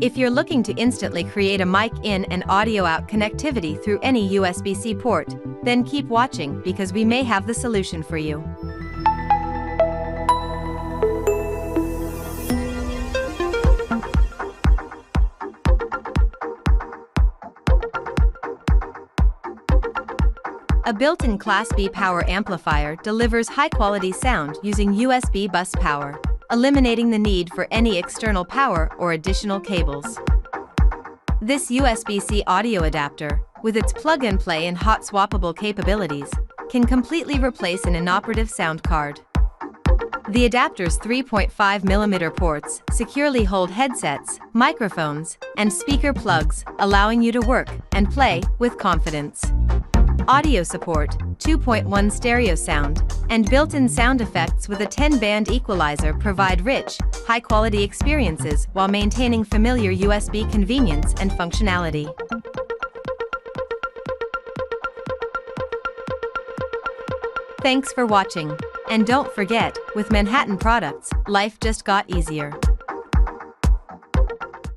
If you're looking to instantly create a mic in and audio out connectivity through any USB-C port, then keep watching because we may have the solution for you. A built-in Class B power amplifier delivers high-quality sound using USB bus power, eliminating the need for any external power or additional cables. This USB-C audio adapter, with its plug-and-play and hot-swappable capabilities, can completely replace an inoperative sound card. The adapter's 3.5mm ports securely hold headsets, microphones, and speaker plugs, allowing you to work and play with confidence. Audio support, 2.1 stereo sound, and built-in sound effects with a 10-band equalizer provide rich, high-quality experiences while maintaining familiar USB convenience and functionality. Thanks for watching, and don't forget, with Manhattan products, life just got easier.